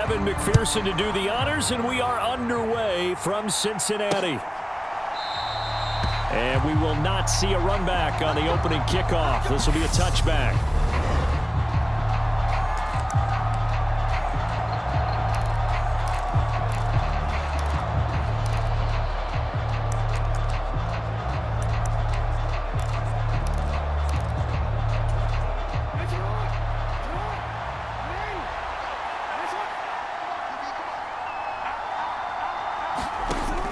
Evan McPherson to do the honors, and we are underway from Cincinnati. And we will not see a run back on the opening kickoff. This will be a touchback.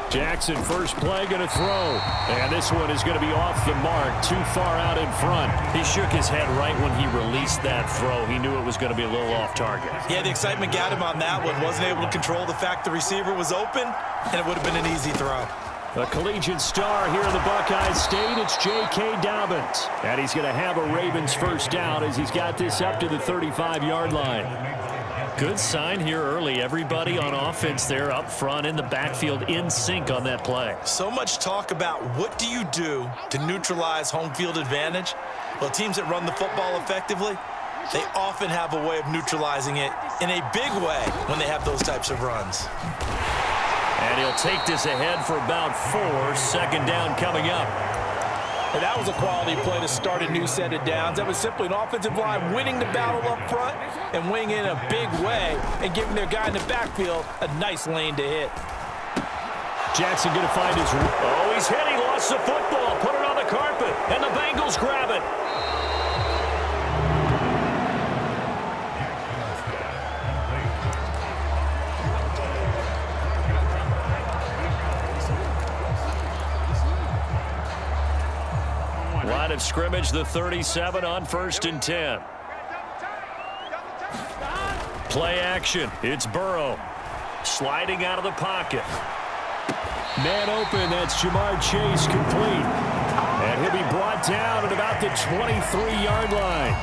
Jackson, first play, going to throw. And this one is going to be off the mark, too far out in front. He shook his head right when he released that throw. He knew it was going to be a little off target. Yeah, the excitement got him on that one. Wasn't able to control the fact the receiver was open, and it would have been an easy throw. A collegiate star here in the Buckeye State, it's J.K. Dobbins. And he's going to have a Ravens first down as he's got this up to the 35-yard line. Good sign here early. Everybody on offense there up front in the backfield in sync on that play. So much talk about what do you do to neutralize home field advantage. Well, teams that run the football effectively, they often have a way of neutralizing it in a big way when they have those types of runs. And he'll take this ahead for about 4. Second down coming up. And that was a quality play to start a new set of downs. That was simply an offensive line winning the battle up front and winning in a big way and giving their guy in the backfield a nice lane to hit. Jackson going to find his... Oh, he's hit. He lost the football. Put it on the carpet. And the Bengals grab it. Line of scrimmage, the 37 on 1st and 10. Play action. It's Burrow. Sliding out of the pocket. Man open. That's Jamar Chase complete. And he'll be brought down at about the 23-yard line.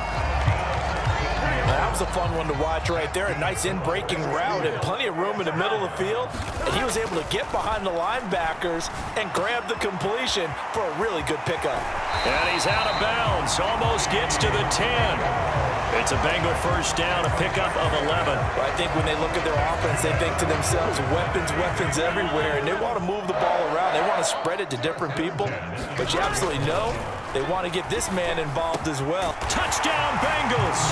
That was a fun one to watch right there. A nice in-breaking route and plenty of room in the middle of the field. And he was able to get behind the linebackers and grab the completion for a really good pickup. And he's out of bounds. Almost gets to the 10. It's a Bengal first down, a pickup of 11. Well, I think when they look at their offense, they think to themselves, weapons everywhere. And they want to move the ball around. They want to spread it to different people. But you absolutely know they want to get this man involved as well. Touchdown, Bengals!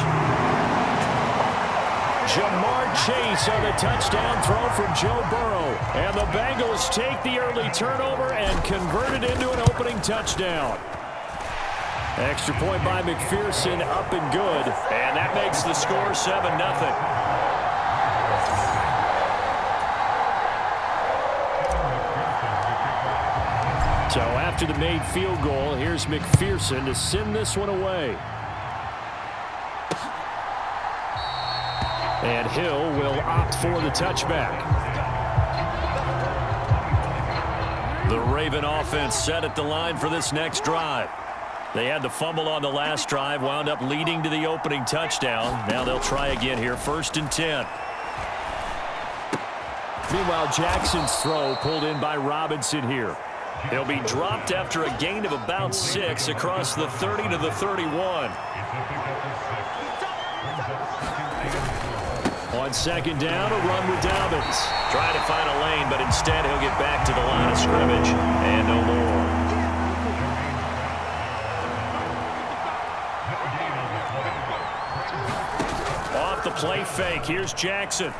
Jamar Chase on the touchdown throw from Joe Burrow. And the Bengals take the early turnover and convert it into an opening touchdown. Extra point by McPherson, up and good. And that makes the score 7-0. So after the made field goal, here's McPherson to send this one away. And Hill will opt for the touchback. The Raven offense set at the line for this next drive. They had the fumble on the last drive, wound up leading to the opening touchdown. Now they'll try again here, 1st and 10. Meanwhile, Jackson's throw pulled in by Robinson here. He'll be dropped after a gain of about 6 across the 30 to the 31. On second down, a run with Dobbins. Trying to find a lane, but instead he'll get back to the line of scrimmage and no more. Off the play fake, here's Jackson.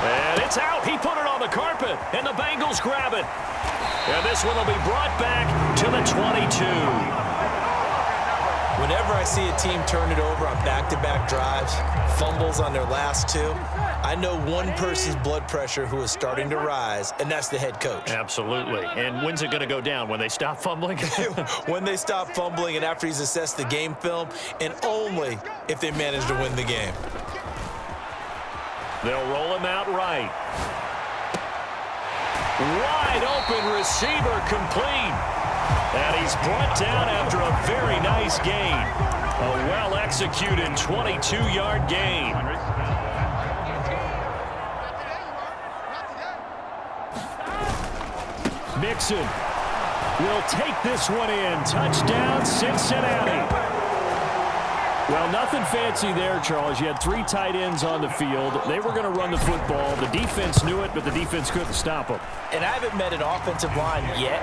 And it's out. He put it on the carpet, and the Bengals grab it. And this one will be brought back to the 22. Whenever I see a team turn it over on back-to-back drives, fumbles on their last 2, I know one person's blood pressure who is starting to rise, and that's the head coach. Absolutely. And when's it going to go down? When they stop fumbling? When they stop fumbling and after he's assessed the game film, and only if they manage to win the game. They'll roll him out right. Wide open receiver complete. And he's brought down after a very nice gain. A well-executed 22-yard gain. Mixon will take this one in. Touchdown, Cincinnati. Well, nothing fancy there, Charles. You had 3 tight ends on the field. They were going to run the football. The defense knew it, but the defense couldn't stop them. And I haven't met an offensive line yet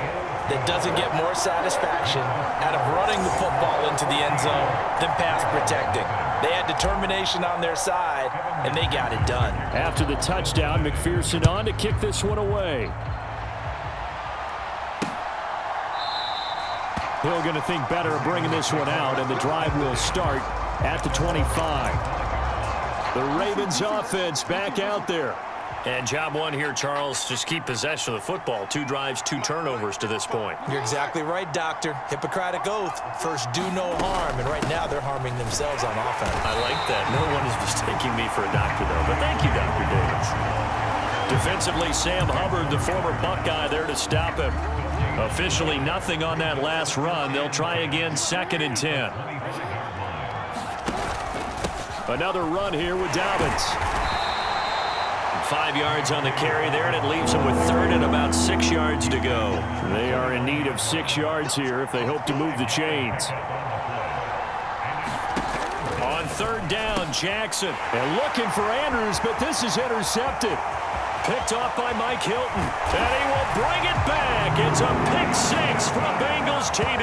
that doesn't get more satisfaction out of running the football into the end zone than pass protecting. They had determination on their side, and they got it done. After the touchdown, McPherson on to kick this one away. Hill going to think better of bringing this one out, and the drive will start at the 25. The Ravens offense back out there. And job one here, Charles, just keep possession of the football. 2 drives, 2 turnovers to this point. You're exactly right, Doctor. Hippocratic oath. First, do no harm. And right now, they're harming themselves on offense. I like that. No one is mistaking me for a doctor, though. But thank you, Dr. Davis. Defensively, Sam Hubbard, the former Buckeye, there to stop him. Officially nothing on that last run. They'll try again, 2nd and 10. Another run here with Dobbins. 5 yards on the carry there, and it leaves them with 3rd and about 6 yards to go. They are in need of 6 yards here if they hope to move the chains. On 3rd down, Jackson. And looking for Andrews, but this is intercepted. Picked off by Mike Hilton. And he will bring it back. It's a pick 6 from Bengals TD.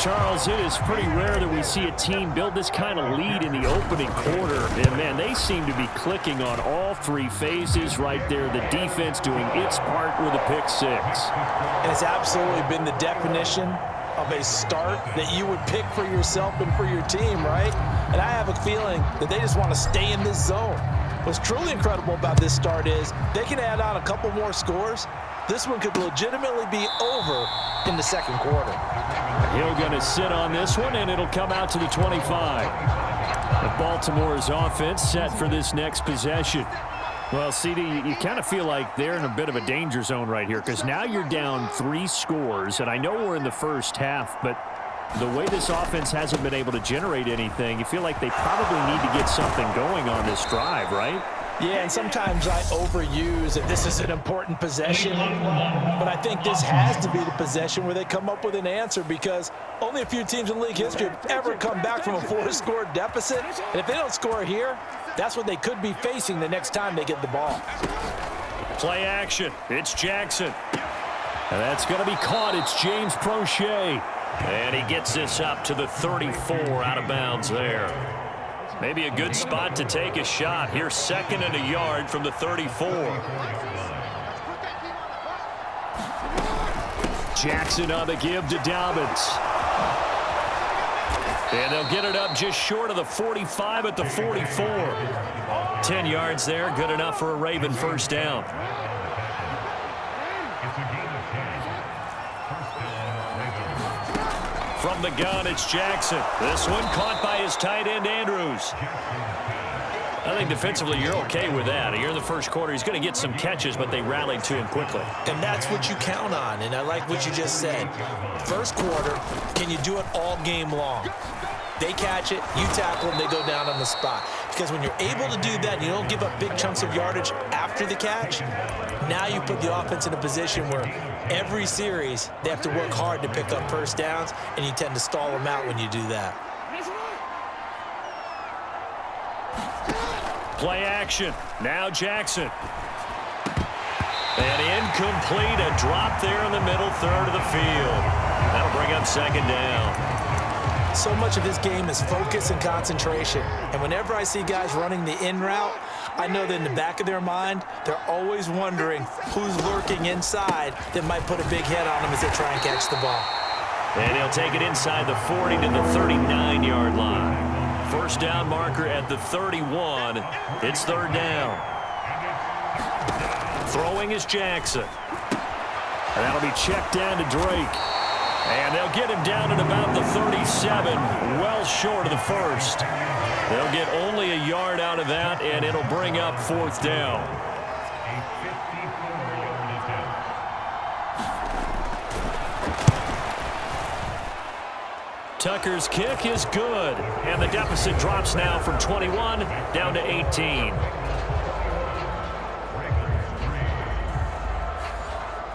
Charles, it is pretty rare that we see a team build this kind of lead in the opening quarter. And, man, they seem to be clicking on all 3 phases right there. The defense doing its part with a pick 6. And it's absolutely been the definition of a start that you would pick for yourself and for your team, right? And I have a feeling that they just want to stay in this zone. What's truly incredible about this start is they can add on a couple more scores. This one could legitimately be over in the 2nd quarter. Hill going to sit on this one, and it'll come out to the 25. Baltimore's offense set for this next possession. Well, CD, you kind of feel like they're in a bit of a danger zone right here because now you're down 3 scores, and I know we're in the first half, but the way this offense hasn't been able to generate anything, you feel like they probably need to get something going on this drive, right? Yeah, and sometimes I overuse that this is an important possession, but I think this has to be the possession where they come up with an answer because only a few teams in league history have ever come back from a 4-score deficit, and if they don't score here, that's what they could be facing the next time they get the ball. Play action. It's Jackson. And that's going to be caught. It's James Prochet. And he gets this up to the 34 out of bounds there. Maybe a good spot to take a shot. Here's 2nd and a yard from the 34. Jackson on the give to Dobbins. And they'll get it up just short of the 45 at the 44. 10 yards there, good enough for a Raven first down. From the gun, it's Jackson. This one caught by his tight end, Andrews. I think defensively you're okay with that. Here in the first quarter, he's going to get some catches, but they rallied to him quickly. And that's what you count on, and I like what you just said. First quarter, can you do it all game long? They catch it, you tackle them, they go down on the spot. Because when you're able to do that, and you don't give up big chunks of yardage after the catch, now you put the offense in a position where every series they have to work hard to pick up first downs, and you tend to stall them out when you do that. Play action. Now Jackson. And incomplete. A drop there in the middle third of the field. That'll bring up 2nd down. So much of this game is focus and concentration. And whenever I see guys running the in route, I know that in the back of their mind, they're always wondering who's lurking inside that might put a big hit on them as they try and catch the ball. And he'll take it inside the 40 to the 39-yard line. First down marker at the 31. It's 3rd down. Throwing is Jackson. And that'll be checked down to Drake. And they'll get him down at about the 37, well short of the first. They'll get only a yard out of that, and it'll bring up 4th down. Tucker's kick is good, and the deficit drops now from 21 down to 18.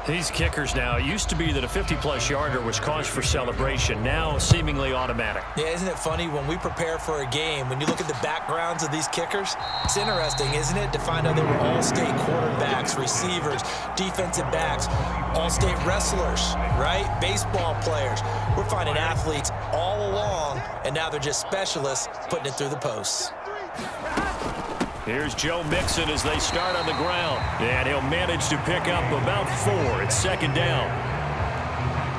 These kickers now, it used to be that a 50-plus yarder was cause for celebration. Now, seemingly automatic. Yeah, isn't it funny when we prepare for a game, when you look at the backgrounds of these kickers, it's interesting, isn't it, to find out they were all-state quarterbacks, receivers, defensive backs, all-state wrestlers, right? Baseball players. We're finding athletes all along, and now they're just specialists putting it through the posts. Here's Joe Mixon as they start on the ground. And he'll manage to pick up about 4. It's second down.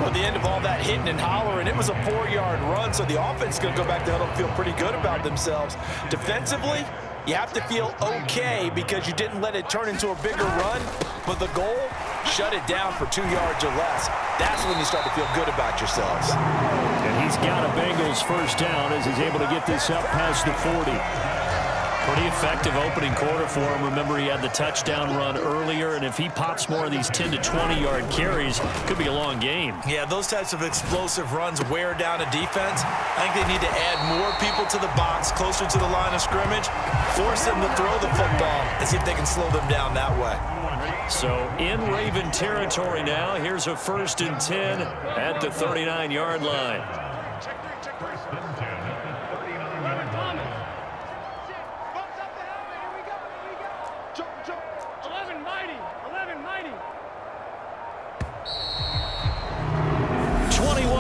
Well, at the end of all that hitting and hollering, it was a 4-yard run, so the offense is going to go back down and feel pretty good about themselves. Defensively, you have to feel okay because you didn't let it turn into a bigger run, but the goal, shut it down for 2 yards or less. That's when you start to feel good about yourselves. And he's got a Bengals first down as he's able to get this up past the 40. Pretty effective opening quarter for him. Remember, he had the touchdown run earlier, and if he pops more of these 10 to 20-yard carries, could be a long game. Yeah, those types of explosive runs wear down a defense. I think they need to add more people to the box, closer to the line of scrimmage, force them to throw the football, and see if they can slow them down that way. So in Raven territory now, here's a 1st and 10 at the 39-yard line.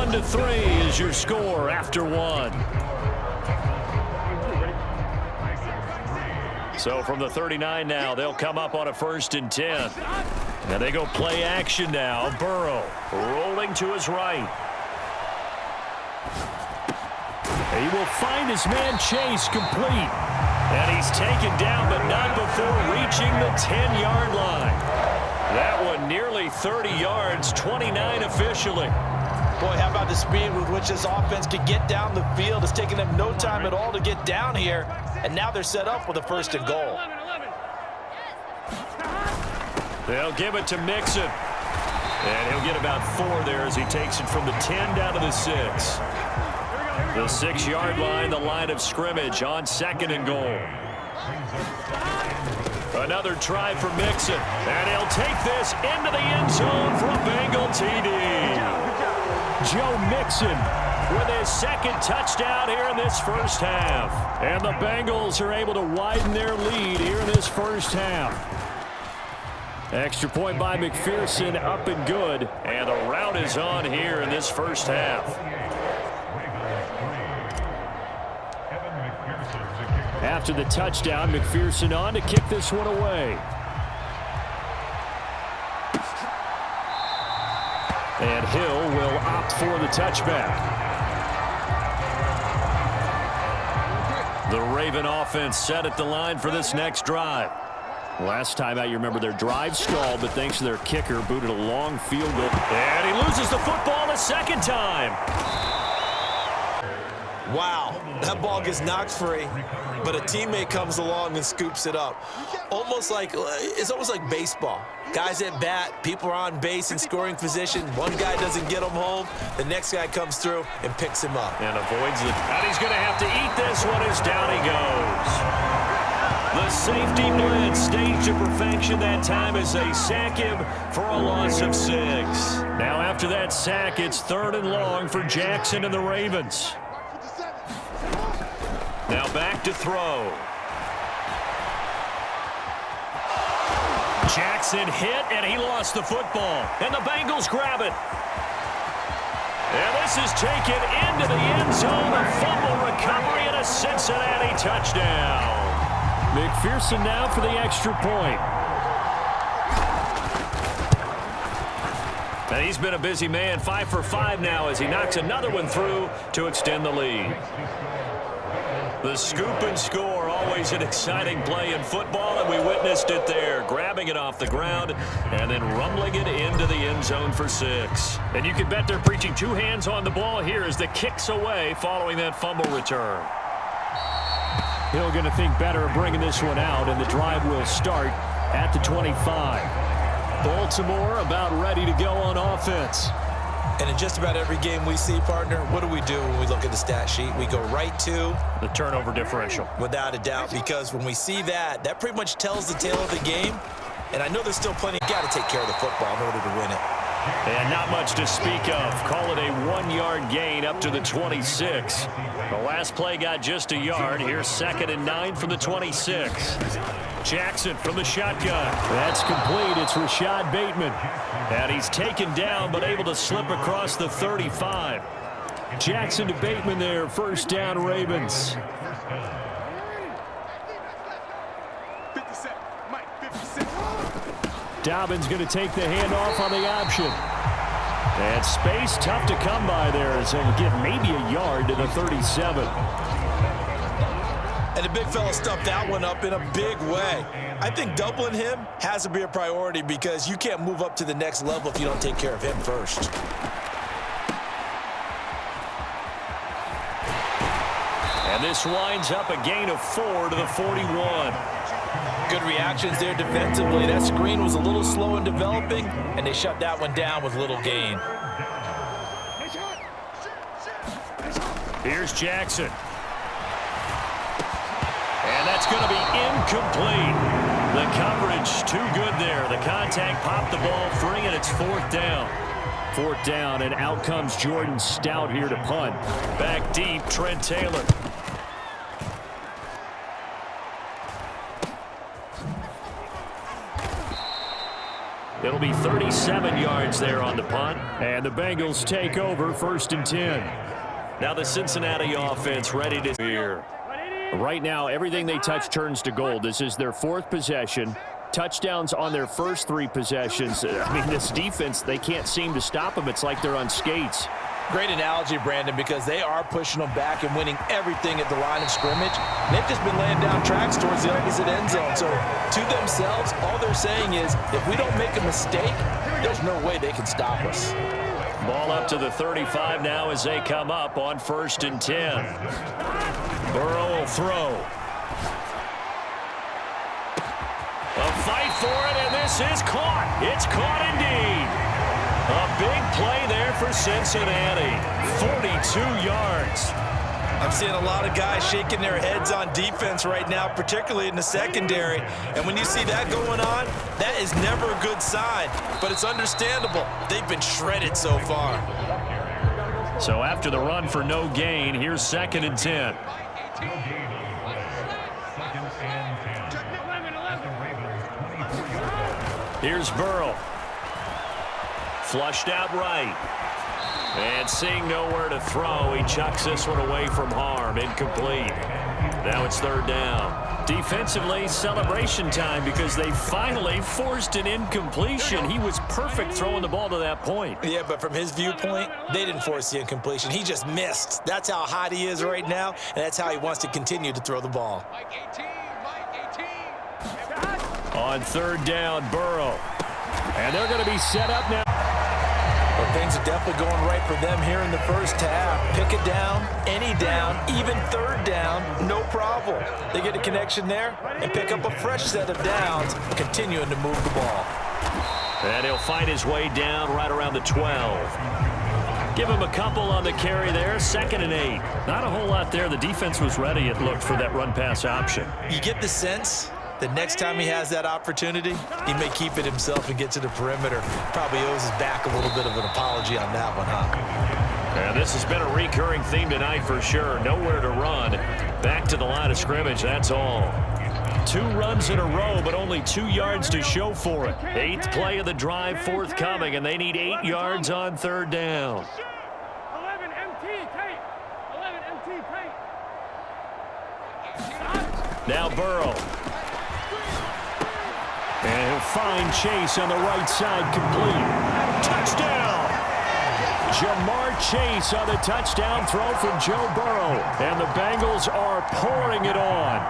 To 3 is your score after 1. So from the 39 now, they'll come up on a 1st and 10. And they go play action now. Burrow rolling to his right. He will find his man Chase complete. And he's taken down, but not before reaching the 10-yard line. That one nearly 30 yards, 29 officially. Boy, how about the speed with which this offense could get down the field? It's taken them no time at all to get down here, and now they're set up with a 1st and goal. They'll give it to Mixon. And he'll get about 4 there as he takes it from the 10 down to the 6. The 6-yard line, the line of scrimmage on 2nd and goal. Another try for Mixon. And he'll take this into the end zone for a Bengal TD. Joe Mixon with his 2nd touchdown here in this first half. And the Bengals are able to widen their lead here in this first half. Extra point by McPherson, up and good. And the rout is on here in this first half. After the touchdown, McPherson on to kick this one away. And Hill will opt for the touchback. The Raven offense set at the line for this next drive. Last time out, you remember their drive stalled, but thanks to their kicker, booted a long field goal. And he loses the football the 2nd time. Wow, that ball gets knocked free, but a teammate comes along and scoops it up. It's almost like baseball. Guys at bat, people are on base in scoring position. One guy doesn't get him home. The next guy comes through and picks him up. And avoids it. And he's going to have to eat this one as down he goes. The safety blitz staged to perfection that time as they sack him for a loss of 6. Now after that sack, it's 3rd and long for Jackson and the Ravens. Now back to throw. Jackson hit, and he lost the football. And the Bengals grab it. And this is taken into the end zone. A fumble recovery and a Cincinnati touchdown. McPherson now for the extra point. And he's been a busy man, 5 for 5 now as he knocks another one through to extend the lead. The scoop and score, always an exciting play in football, and we witnessed it there, grabbing it off the ground and then rumbling it into the end zone for 6. And you can bet they're preaching 2 hands on the ball here as the kick's away following that fumble return. Hill going to think better of bringing this one out, and the drive will start at the 25. Baltimore about ready to go on offense. And in just about every game we see, partner, what do we do when we look at the stat sheet? We go right to the turnover differential. Without a doubt, because when we see that, that pretty much tells the tale of the game. And I know there's still plenty. Got to take care of the football in order to win it. And not much to speak of. Call it a 1-yard gain up to the 26. The last play got just a yard. Here's 2nd and 9 from the 26. Jackson from the shotgun. That's complete. It's Rashad Bateman. And he's taken down but able to slip across the 35. Jackson to Bateman there. 1st down, Ravens. Dobbins going to take the handoff on the option. And space tough to come by there as he'll get maybe a yard to the 37. And the big fella stuffed that one up in a big way. I think doubling him has to be a priority because you can't move up to the next level if you don't take care of him first. And this winds up a gain of 4 to the 41. Good reactions there defensively. That screen was a little slow in developing, and they shut that one down with little gain. Here's Jackson. And that's going to be incomplete. The coverage too good there. The contact popped the ball free, and it's 4th down. 4th down, and out comes Jordan Stout here to punt. Back deep, Trent Taylor. It'll be 37 yards there on the punt. And the Bengals take over 1st and 10. Now the Cincinnati offense ready to here. Right now, everything they touch turns to gold. This is their 4th possession. Touchdowns on their first 3 possessions. I mean, this defense, they can't seem to stop them. It's like they're on skates. Great analogy, Brandon, because they are pushing them back and winning everything at the line of scrimmage. They've just been laying down tracks towards the opposite end zone. So to themselves, all they're saying is, if we don't make a mistake, there's no way they can stop us. Ball up to the 35 now as they come up on 1st and 10. Burrow will throw. A fight for it, and this is caught. It's caught indeed. A big play there for Cincinnati. 42 yards. I'm seeing a lot of guys shaking their heads on defense right now, particularly in the secondary. And when you see that going on, that is never a good sign. But it's understandable. They've been shredded so far. So after the run for no gain, here's 2nd and 10. Here's Burrow. Flushed out right. And seeing nowhere to throw, he chucks this one away from harm. Incomplete. Now it's 3rd down. Defensively, celebration time because they finally forced an incompletion. He was perfect throwing the ball to that point. Yeah, but from his viewpoint, they didn't force the incompletion. He just missed. That's how hot he is right now, and that's how he wants to continue to throw the ball. On 3rd down, Burrow. And they're going to be set up now. Well, things are definitely going right for them here in the first half. Pick it down, any down, even 3rd down, no problem. They get a connection there and pick up a fresh set of downs, continuing to move the ball. And he'll find his way down right around the 12. Give him a couple on the carry there. 2nd and 8. Not a whole lot there. The defense was ready, it looked, for that run-pass option. You get the sense the next time he has that opportunity, he may keep it himself and get to the perimeter. Probably owes his back a little bit of an apology on that one, huh? Yeah, this has been a recurring theme tonight for sure. Nowhere to run. Back to the line of scrimmage, that's all. 2 runs in a row, but only 2 yards to show for it. 8th play of the drive forthcoming, and they need 8 yards on 3rd down. 11 MT tape. 11 MT tape. Now Burrow. And he'll find Chase on the right side, complete. Touchdown! Jamar Chase on the touchdown throw from Joe Burrow. And the Bengals are pouring it on.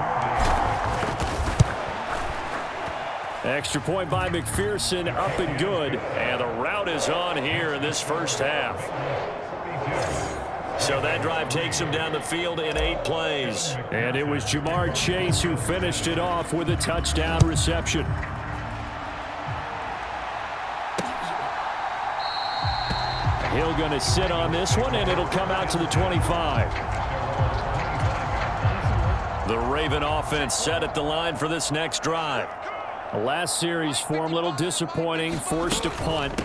Extra point by McPherson, up and good. And the route is on here in this first half. So that drive takes him down the field in 8 plays. And it was Jamar Chase who finished it off with a touchdown reception. Hill going to sit on this one, and it'll come out to the 25. The Raven offense set at the line for this next drive. The last series for him, a little disappointing, forced to punt.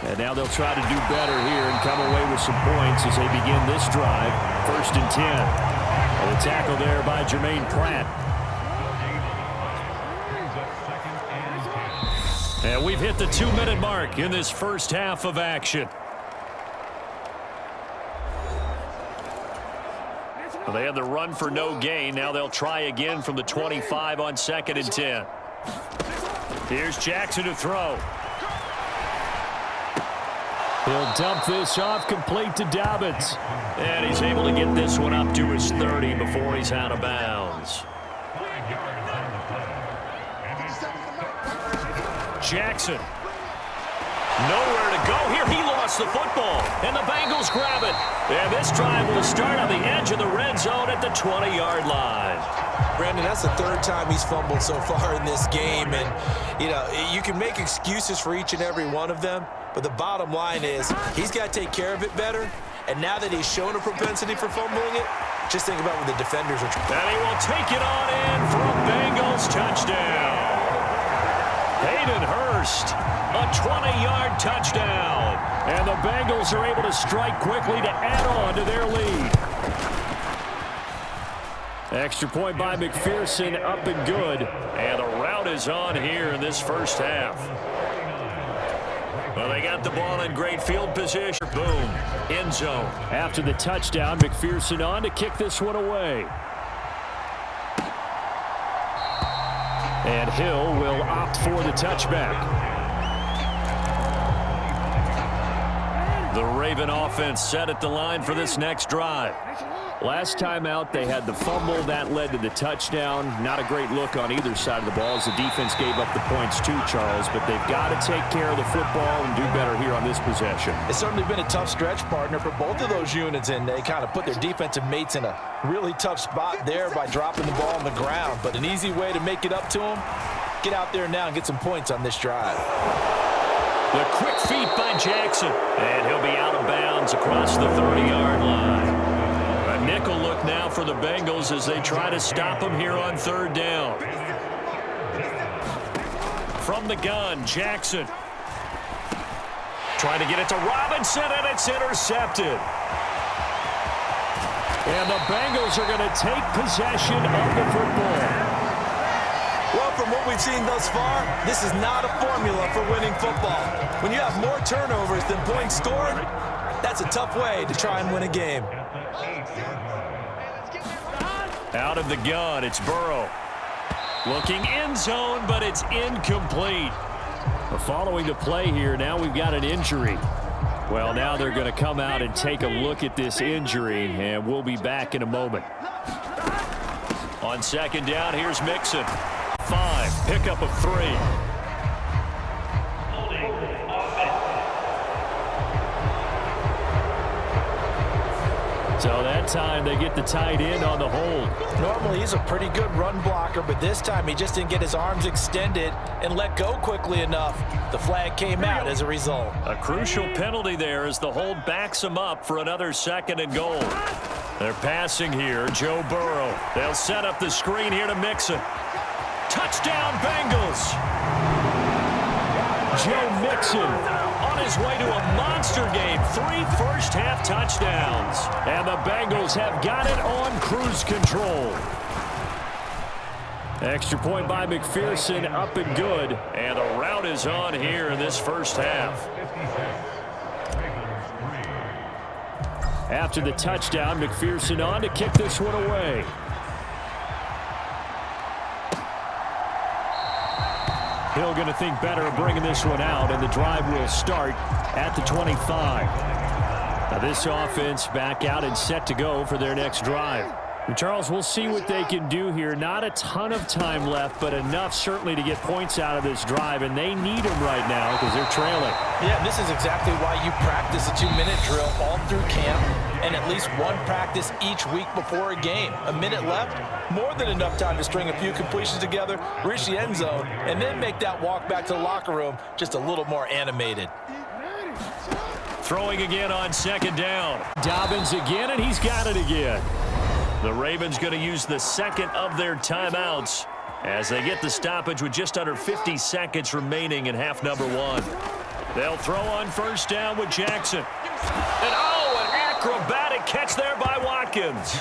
And now they'll try to do better here and come away with some points as they begin this drive. 1st and 10. And the tackle there by Jermaine Pratt. And we've hit the 2-minute mark in this first half of action. Well, they had the run for no gain. Now they'll try again from the 25 on 2nd and 10. Here's Jackson to throw. He'll dump this off, complete to Dobbins. And he's able to get this one up to his 30 before he's out of bounds. Jackson. Nowhere to go here. He lost the football. And the Bengals grab it. And this drive will start on the edge of the red zone at the 20-yard line. Brandon, that's the 3rd time he's fumbled so far in this game. And, you know, you can make excuses for each and every one of them. But the bottom line is he's got to take care of it better. And now that he's shown a propensity for fumbling it, just think about what the defenders are trying. And he will take it on in for a Bengals touchdown. Hayden Hurst, a 20-yard touchdown. And the Bengals are able to strike quickly to add on to their lead. Extra point by McPherson, up and good. And the route is on here in this first half. Well, they got the ball in great field position. Boom, end zone. After the touchdown, McPherson on to kick this one away. And Hill will opt for the touchback. The Raven offense set at the line for this next drive. Last time out, they had the fumble. That led to the touchdown. Not a great look on either side of the ball as the defense gave up the points too, Charles. But they've got to take care of the football and do better here on this possession. It's certainly been a tough stretch, partner, for both of those units, and they kind of put their defensive mates in a really tough spot there by dropping the ball on the ground. But an easy way to make it up to them, get out there now and get some points on this drive. The quick feet by Jackson. And he'll be out of bounds across the 30-yard line. A nickel look now for the Bengals as they try to stop him here on 3rd down. From the gun, Jackson. Trying to get it to Robinson, and it's intercepted. And the Bengals are going to take possession of the football. Well, from what we've seen thus far, this is not a formula for winning football. When you have more turnovers than points scored, that's a tough way to try and win a game. Out of the gun, it's Burrow. Looking end zone, but it's incomplete. Following the play here, now we've got an injury. Well, now they're going to come out and take a look at this injury, and we'll be back in a moment. On 2nd down, here's Mixon. 5, pickup of 3. So that time they get the tight end on the hold. Normally he's a pretty good run blocker, but this time he just didn't get his arms extended and let go quickly enough. The flag came out as a result. A crucial penalty there as the hold backs him up for another 2nd and goal. They're passing here, Joe Burrow. They'll set up the screen here to Mixon. Touchdown, Bengals! Joe Mixon on his way to a monster game. 3 first-half touchdowns. And the Bengals have got it on cruise control. Extra point by McPherson, up and good. And the route is on here in this first half. After the touchdown, McPherson on to kick this one away. Hill going to think better of bringing this one out, and the drive will start at the 25. Now this offense back out and set to go for their next drive. And Charles, we'll see what they can do here. Not a ton of time left, but enough certainly to get points out of this drive, and they need them right now because they're trailing. Yeah, and this is exactly why you practice a 2-minute drill all through camp and at least one practice each week before a game. A minute left, more than enough time to string a few completions together, reach the end zone, and then make that walk back to the locker room just a little more animated. Throwing again on 2nd down. Dobbins again, and he's got it again. The Ravens going to use the 2nd of their timeouts as they get the stoppage with just under 50 seconds remaining in half number one. They'll throw on first down with Jackson. And an acrobatic catch there by Watkins.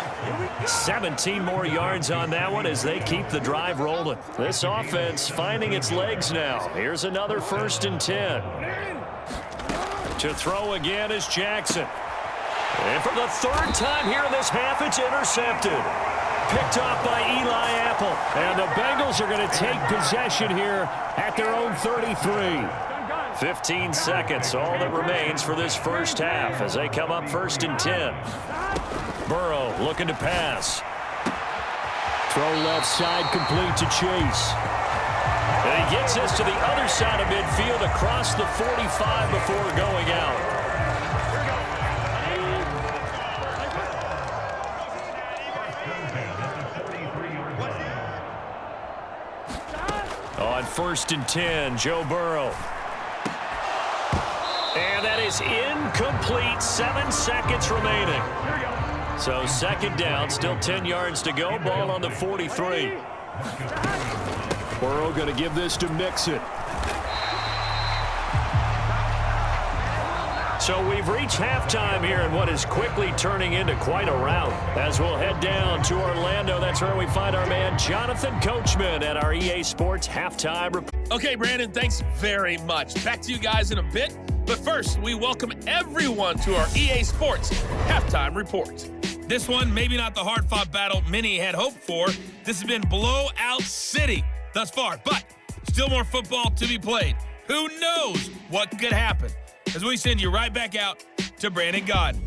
17 more yards on that one as they keep the drive rolling. This offense finding its legs now. Here's another 1st and 10. To throw again is Jackson. And for the 3rd time here in this half, it's intercepted. Picked off by Eli Apple. And the Bengals are going to take possession here at their own 33. 15 seconds, all that remains for this first half as they come up 1st and 10. Burrow looking to pass. Throw left side, complete to Chase. And he gets this to the other side of midfield across the 45 before going out. On 1st and 10, Joe Burrow. And that is incomplete. 7 seconds remaining. So 2nd down, still 10 yards to go. Ball on the 43. Burrow going to give this to Mixon. So we've reached halftime here in what is quickly turning into quite a rout. As we'll head down to Orlando, that's where we find our man Jonathan Coachman at our EA Sports Halftime Report. Okay, Brandon, thanks very much. Back to you guys in a bit. But first, we welcome everyone to our EA Sports Halftime Report. This one, maybe not the hard-fought battle many had hoped for. This has been blowout city thus far, but still more football to be played. Who knows what could happen? As we send you right back out to Brandon Gaud.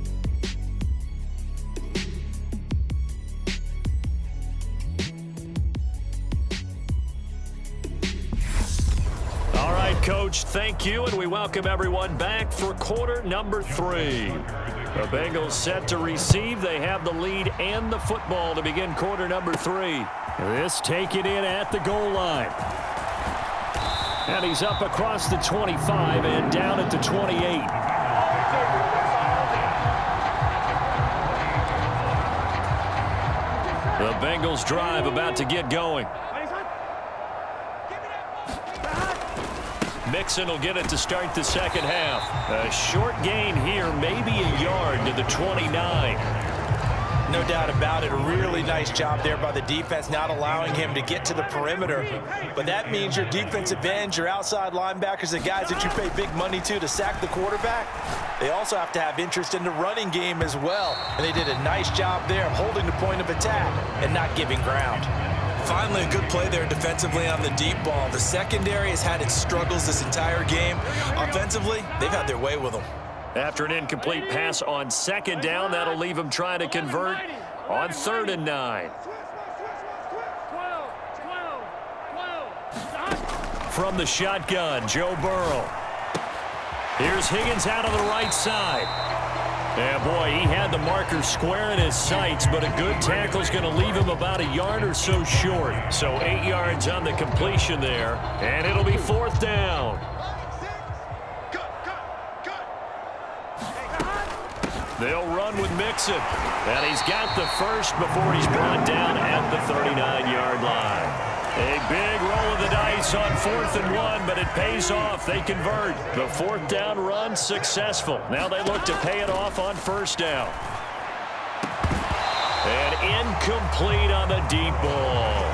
All right, Coach, thank you, and we welcome everyone back for quarter number 3. The Bengals set to receive. They have the lead and the football to begin quarter number 3. This taken in at the goal line. And he's up across the 25 and down at the 28. The Bengals drive about to get going. Mixon will get it to start the 2nd half. A short gain here, maybe a yard to the 29. No doubt about it. A really nice job there by the defense, not allowing him to get to the perimeter. But that means your defensive ends, your outside linebackers, the guys that you pay big money to sack the quarterback, they also have to have interest in the running game as well. And they did a nice job there of holding the point of attack and not giving ground. Finally, a good play there defensively on the deep ball. The secondary has had its struggles this entire game. Offensively, they've had their way with them. After an incomplete pass on 2nd down, that'll leave him trying to convert on 3rd and 9. From the shotgun, Joe Burrow. Here's Higgins out on the right side. Yeah, boy, he had the marker square in his sights, but a good tackle is going to leave him about a yard or so short. So 8 yards on the completion there, and it'll be 4th down. They'll run with Mixon, and he's got the first before he's brought down at the 39-yard line. A big roll of the dice on 4th and 1, but it pays off. They convert. The 4th down run successful. Now they look to pay it off on 1st down. And incomplete on the deep ball.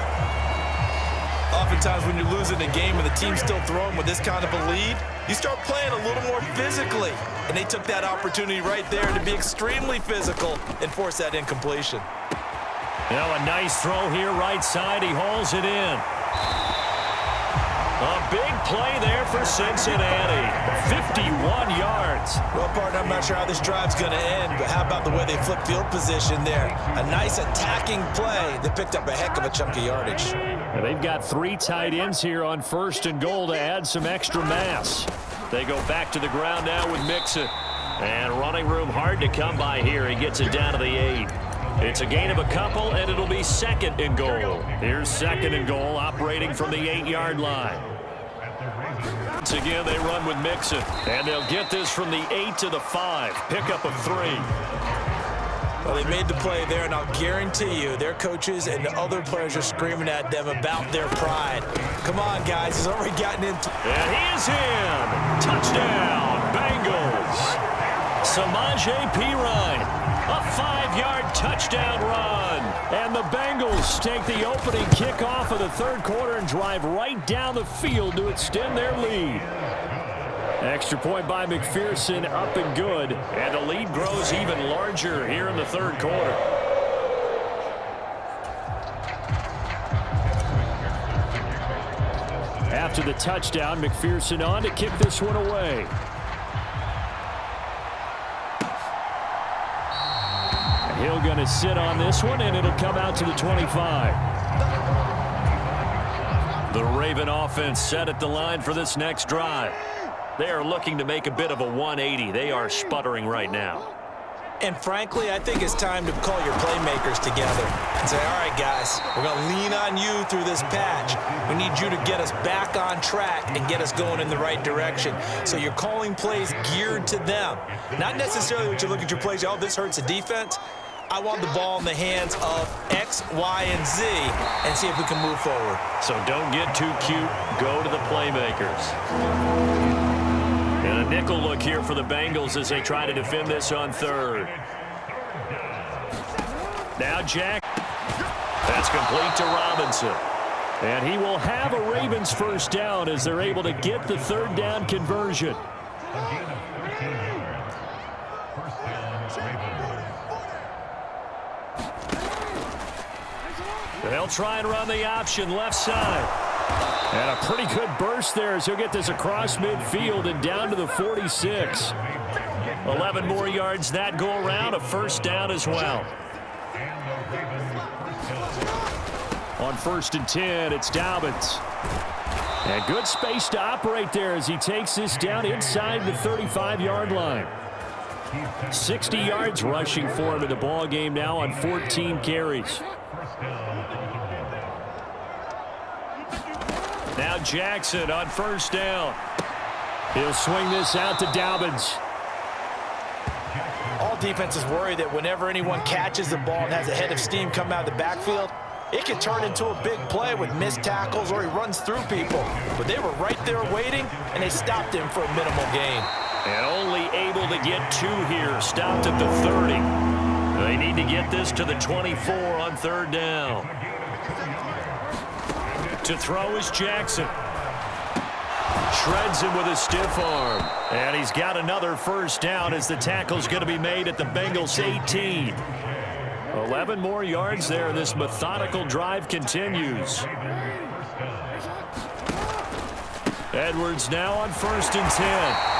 Oftentimes when you're losing a game and the team's still throwing with this kind of a lead, you start playing a little more physically. And they took that opportunity right there to be extremely physical and force that incompletion. Now a nice throw here right side. He hauls it in. A big play there for Cincinnati. 51 yards. Well, partner, I'm not sure how this drive's going to end, but how about the way they flip field position there? A nice attacking play that picked up a heck of a chunk of yardage. And they've got 3 tight ends here on 1st and goal to add some extra mass. They go back to the ground now with Mixon. And running room hard to come by here. He gets it down to the 8. It's a gain of a couple, and it'll be 2nd and goal. Here's 2nd and goal, operating from the 8-yard line. Once again, they run with Mixon, and they'll get this from the 8 to the 5. Pickup of 3. Well, they made the play there, and I'll guarantee you their coaches and the other players are screaming at them about their pride. Come on, guys. He's already gotten into. And he is in. Touchdown, Bengals. Samaje Perine, a 5-yard touchdown run. And the Bengals take the opening kickoff of the third quarter and drive right down the field to extend their lead. Extra point by McPherson, up and good. And the lead grows even larger here in the third quarter. After the touchdown, McPherson on to kick this one away. Hill going to sit on this one, and it'll come out to the 25. The Raven offense set at the line for this next drive. They are looking to make a bit of a 180. They are sputtering right now. And frankly, I think it's time to call your playmakers together and say, all right, guys, we're going to lean on you through this patch. We need you to get us back on track and get us going in the right direction. So you're calling plays geared to them. Not necessarily when you look at your plays, oh, this hurts the defense. I want the ball in the hands of X, Y, and Z and see if we can move forward. So don't get too cute. Go to the playmakers. And a nickel look here for the Bengals as they try to defend this on third. Now Jack. That's complete to Robinson. And he will have a Ravens first down as they're able to get the third down conversion. They'll try and run the option left side. And a pretty good burst there as he'll get this across midfield and down to the 46. 11 more yards that go around, a first down as well. On 1st and 10, it's Dobbins. And good space to operate there as he takes this down inside the 35-yard line. 60 yards rushing for him in the ball game now on 14 carries. Now Jackson on first down. He'll swing this out to Dobbins. All defenses worry that whenever anyone catches the ball and has a head of steam come out of the backfield, it can turn into a big play with missed tackles or he runs through people. But they were right there waiting, and they stopped him for a minimal gain. And only able to get 2 here. Stopped at the 30. They need to get this to the 24 on third down. To throw is Jackson. Shreds him with a stiff arm. And he's got another first down as the tackle's going to be made at the Bengals 18. 11 more yards there. This methodical drive continues. Edwards now on 1st and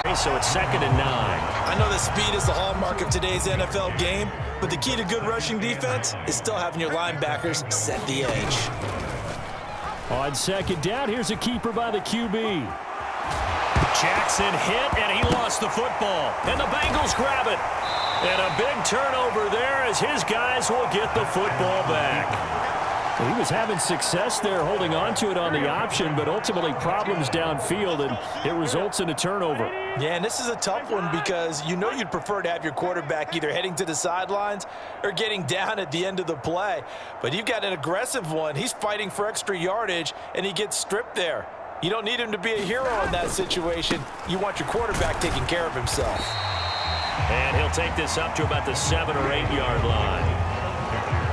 10. So it's 2nd and 9. I know that speed is the hallmark of today's NFL game, but the key to good rushing defense is still having your linebackers set the edge. On 2nd down, here's a keeper by the QB. Jackson hit, and he lost the football. And the Bengals grab it. And a big turnover there as his guys will get the football back. He was having success there holding on to it on the option, but ultimately problems downfield, and it results in a turnover. Yeah, and this is a tough one because you know you'd prefer to have your quarterback either heading to the sidelines or getting down at the end of the play. But you've got an aggressive one. He's fighting for extra yardage, and he gets stripped there. You don't need him to be a hero in that situation. You want your quarterback taking care of himself. And he'll take this up to about the 7 or 8 yard line.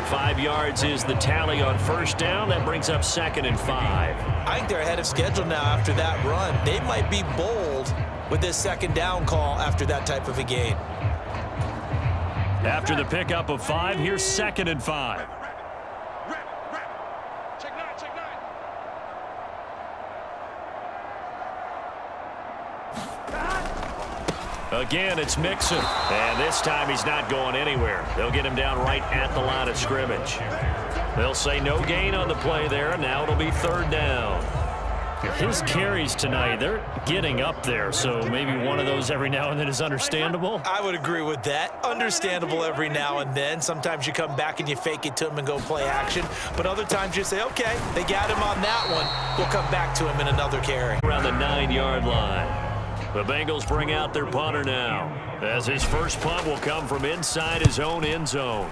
5 yards is the tally on first down. That brings up 2nd and 5. I think they're ahead of schedule now after that run. They might be bold with this 2nd down call after that type of a gain. After the pickup of 5, here's 2nd and 5. Again, it's Mixon. And this time he's not going anywhere. They'll get him down right at the line of scrimmage. They'll say no gain on the play there, and now it'll be 3rd down. His carries tonight, they're getting up there, so maybe one of those every now and then is understandable. I would agree with that. Understandable every now and then. Sometimes you come back and you fake it to him and go play action. But other times you say, okay, they got him on that one. We'll come back to him in another carry. Around the 9 yard line. The Bengals bring out their punter now, as his first punt will come from inside his own end zone.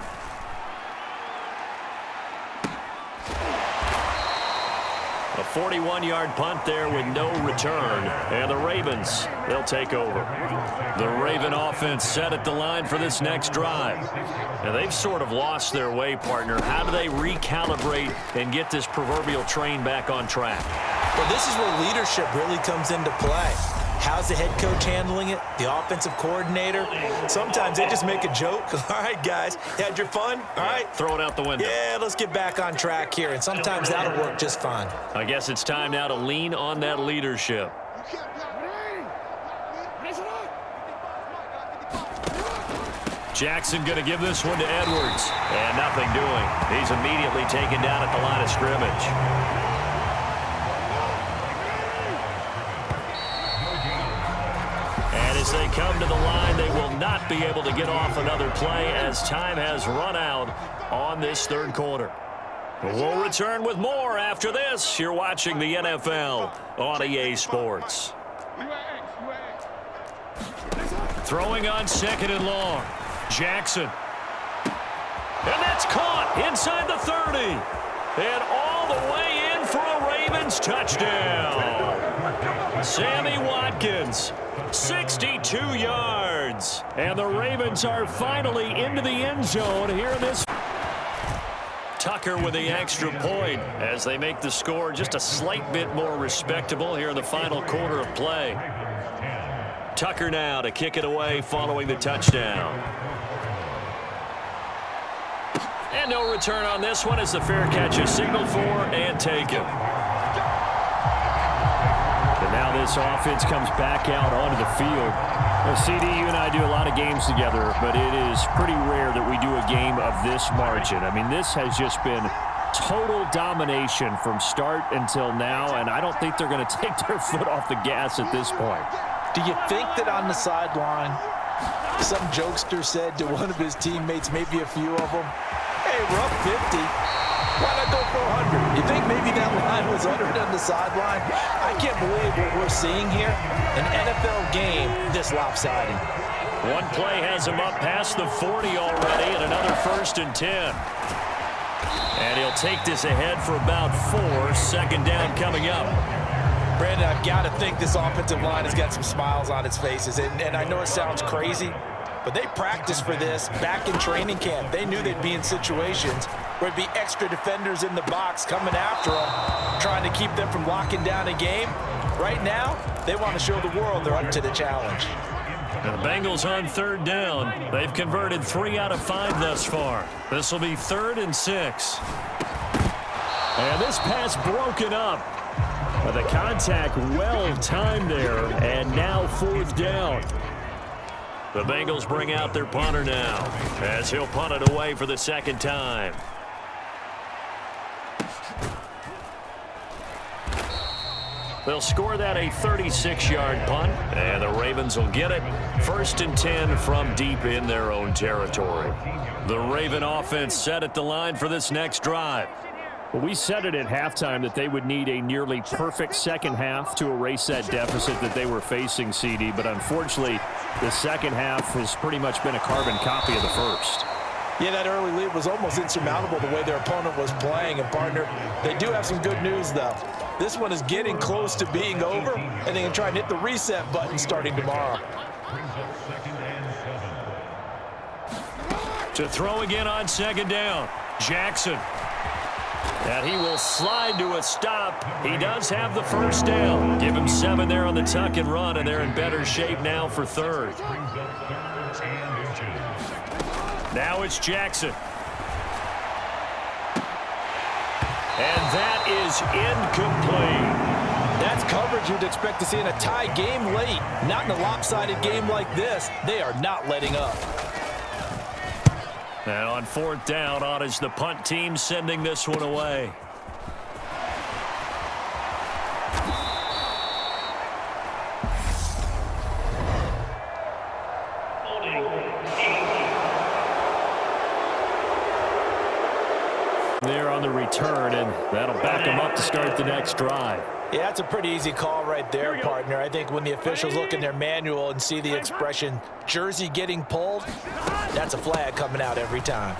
A 41-yard punt there with no return. And the Ravens, they'll take over. The Raven offense set at the line for this next drive. And they've sort of lost their way, partner. How do they recalibrate and get this proverbial train back on track? Well, this is where leadership really comes into play. How's the head coach handling it? The offensive coordinator? Sometimes they just make a joke. All right, guys, you had your fun? All right. Throw it out the window. Yeah, let's get back on track here. And sometimes that'll work just fine. I guess it's time now to lean on that leadership. Jackson going to give this one to Edwards. And nothing doing. He's immediately taken down at the line of scrimmage. As they come to the line, they will not be able to get off another play as time has run out on this third quarter. We'll return with more after this. You're watching the NFL on EA Sports. Throwing on second and long. Jackson. And that's caught inside the 30. And all the way in for a Ravens touchdown. Sammy Watkins. 62 yards. And the Ravens are finally into the end zone here in this. Tucker with the extra point as they make the score just a slight bit more respectable here in the final quarter of play. Tucker now to kick it away following the touchdown. And no return on this one as the fair catch is signaled for and taken. And now this offense comes back out onto the field. Well, CD, you and I do a lot of games together, but it is pretty rare that we do a game of this margin. I mean, this has just been total domination from start until now, and I don't think they're going to take their foot off the gas at this point. Do you think that on the sideline, some jokester said to one of his teammates, maybe a few of them, hey, we're up 50. Why not go for 100? You think maybe that line was uttered on the sideline? I can't believe what we're seeing here. An NFL game this lopsided. One play has him up past the 40 already, and another 1st and 10. And he'll take this ahead for about 4. Second down coming up. Brandon, I've got to think this offensive line has got some smiles on its faces. And I know it sounds crazy, but they practiced for this back in training camp. They knew they'd be in situations where it'd be extra defenders in the box coming after them, trying to keep them from locking down a game. Right now, they want to show the world they're up to the challenge. And the Bengals on 3rd down. They've converted 3 out of 5 thus far. This will be 3rd and 6. And this pass broken up. But the contact well timed there. And now 4th down. The Bengals bring out their punter now as he'll punt it away for the second time. They'll score that a 36-yard punt, and the Ravens will get it. 1st and 10 from deep in their own territory. The Raven offense set at the line for this next drive. Well, we said it at halftime that they would need a nearly perfect second half to erase that deficit that they were facing, CD. But unfortunately, the second half has pretty much been a carbon copy of the first. Yeah, that early lead was almost insurmountable the way their opponent was playing. And, partner, they do have some good news, though. This one is getting close to being over, and they can try and hit the reset button starting tomorrow. To throw again on second down, Jackson. And he will slide to a stop. He does have the first down. Give him 7 there on the tuck and run, and they're in better shape now for 3rd. Now it's Jackson. And that is incomplete. That's coverage you'd expect to see in a tie game late. Not in a lopsided game like this. They are not letting up. And on 4th down, on is the punt team sending this one away. There on the return, and That'll back them up to start the next drive. Yeah, that's a pretty easy call right there, partner. I think when the officials look in their manual and see the expression jersey getting pulled, that's a flag coming out every time.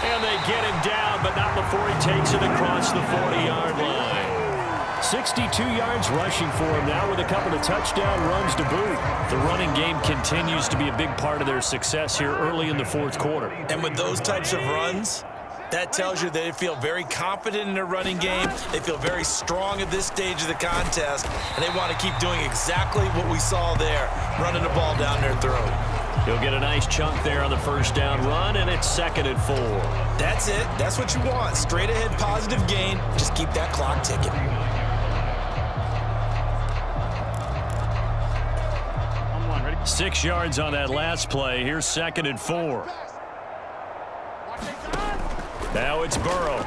And they get him down, but not before he takes it across the 40-yard line. 62 yards rushing for him now with a couple of touchdown runs to boot. The running game continues to be a big part of their success here early in the fourth quarter. And with those types of runs, that tells you they feel very confident in their running game. They feel very strong at this stage of the contest, and they want to keep doing exactly what we saw there, running the ball down their throat. He'll get a nice chunk there on the first down run, and it's 2nd and 4. That's it. That's what you want. Straight ahead positive gain. Just keep that clock ticking. Ready? 6 yards on that last play. Here's 2nd and 4. Now it's Burrow.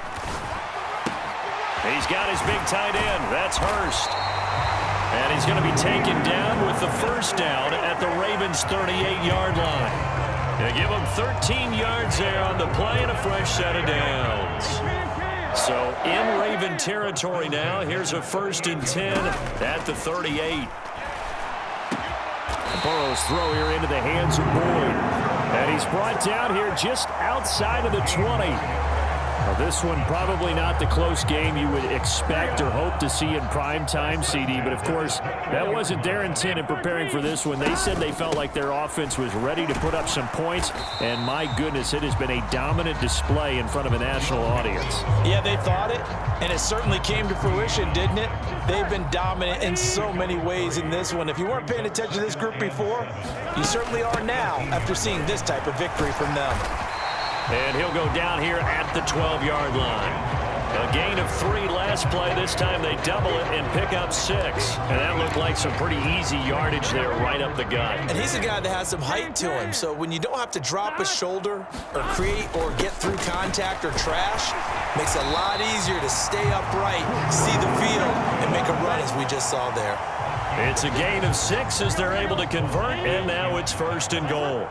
He's got his big tight end. That's Hurst. And he's going to be taken down with the first down at the Ravens' 38-yard line. They give him 13 yards there on the play and a fresh set of downs. So in Raven territory now, here's a 1st and 10 at the 38. Burrow's throw here into the hands of Boyd. And he's brought down here just outside of the 20. Now this one probably not the close game you would expect or hope to see in prime time, CD. But, of course, that wasn't their intent in preparing for this one. They said they felt like their offense was ready to put up some points. And, my goodness, it has been a dominant display in front of a national audience. Yeah, they thought it, and it certainly came to fruition, didn't it? They've been dominant in so many ways in this one. If you weren't paying attention to this group before, you certainly are now after seeing this type of victory from them. And he'll go down here at the 12-yard line. A gain of 3 last play. This time they double it and pick up 6. And that looked like some pretty easy yardage there right up the gut. And he's a guy that has some height to him. So when you don't have to drop a shoulder or create or get through contact or trash, makes it a lot easier to stay upright, see the field, and make a run as we just saw there. It's a gain of 6 as they're able to convert, and now it's 1st and goal.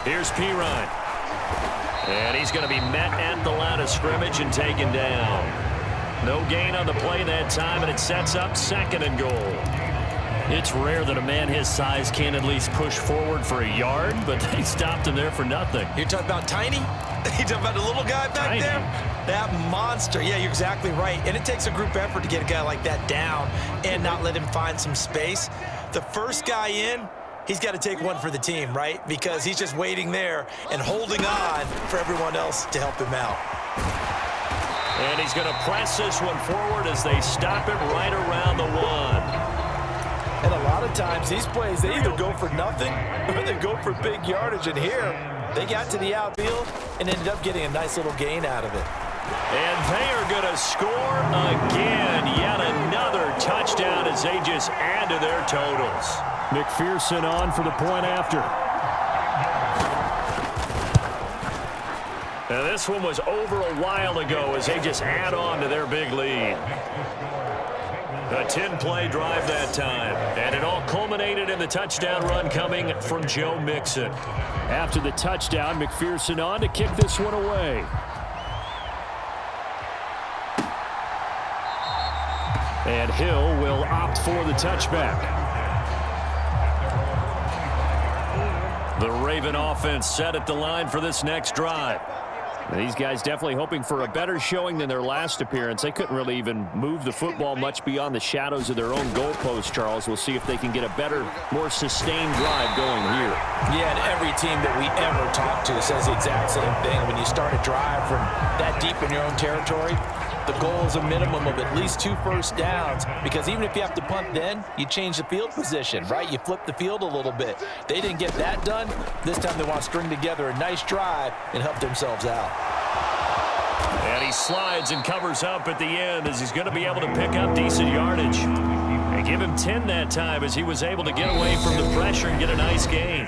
Here's Pirine. And he's going to be met at the line of scrimmage and taken down. No gain on the play that time, and it sets up 2nd and goal. It's rare that a man his size can at least push forward for a yard, but they stopped him there for nothing. You're talking about Tiny? You're talking about the little guy back Tiny. there? That monster. Yeah, you're exactly right. And it takes a group effort to get a guy like that down and not let him find some space. The first guy in, he's got to take one for the team, right? Because he's just waiting there and holding on for everyone else to help him out. And he's going to press this one forward as they stop him right around the 1. And a lot of times these plays, they either go for nothing or they go for big yardage. And here, they got to the outfield and ended up getting a nice little gain out of it. And they are going to score again. Yet another touchdown as they just add to their totals. McPherson on for the point after. Now this one was over a while ago as they just add on to their big lead. A 10-play drive that time. And it all culminated in the touchdown run coming from Joe Mixon. After the touchdown, McPherson on to kick this one away. And Hill will opt for the touchback. The Raven offense set at the line for this next drive. And these guys definitely hoping for a better showing than their last appearance. They couldn't really even move the football much beyond the shadows of their own goalpost, Charles. We'll see if they can get a better, more sustained drive going here. Yeah, and every team that we ever talk to says the exact same thing. When you start a drive from that deep in your own territory, the goal is a minimum of at least 2 first downs, because even if you have to punt then, you change the field position, right? You flip the field a little bit. They didn't get that done. This time they want to string together a nice drive and help themselves out. And he slides and covers up at the end as he's going to be able to pick up decent yardage. And give him 10 that time as he was able to get away from the pressure and get a nice gain.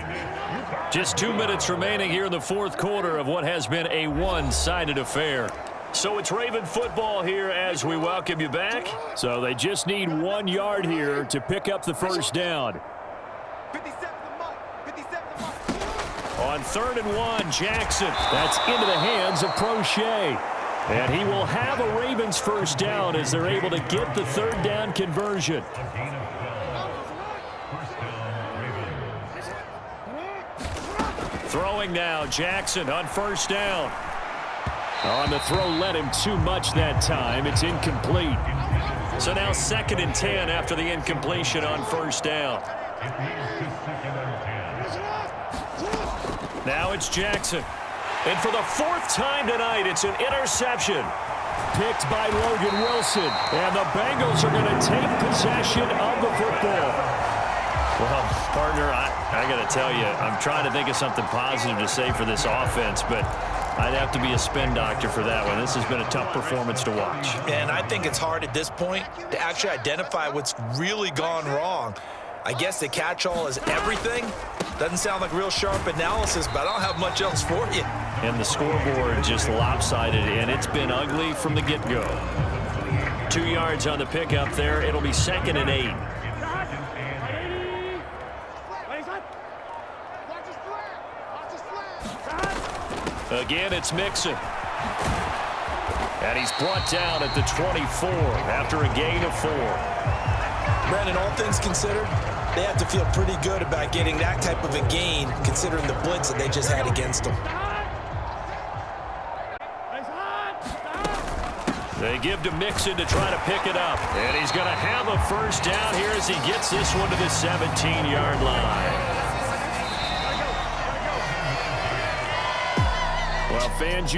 Just 2 minutes remaining here in the fourth quarter of what has been a one-sided affair. So it's Raven football here as we welcome you back. So they just need 1 yard here to pick up the first down. On On 3rd and 1, Jackson. That's into the hands of Prochet. And he will have a Ravens first down as they're able to get the 3rd down conversion. Throwing now, Jackson on 1st down. On the throw, led him too much that time. It's incomplete. So now 2nd and 10 after the incompletion on 1st down. Now it's Jackson. And for the 4th time tonight, it's an interception. Picked by Logan Wilson. And the Bengals are going to take possession of the football. Well, partner, I got to tell you, I'm trying to think of something positive to say for this offense, but I'd have to be a spin doctor for that one. This has been a tough performance to watch. And I think it's hard at this point to actually identify what's really gone wrong. I guess the catch-all is everything. Doesn't sound like real sharp analysis, but I don't have much else for you. And the scoreboard just lopsided, and it's been ugly from the get-go. 2 yards on the pickup there. It'll be 2nd and 8. Again, it's Mixon. And he's brought down at the 24 after a gain of 4. Brandon, all things considered, they have to feel pretty good about getting that type of a gain considering the blitz that they just had against them. They give to Mixon to try to pick it up. And he's going to have a first down here as he gets this one to the 17-yard line. Well, fans,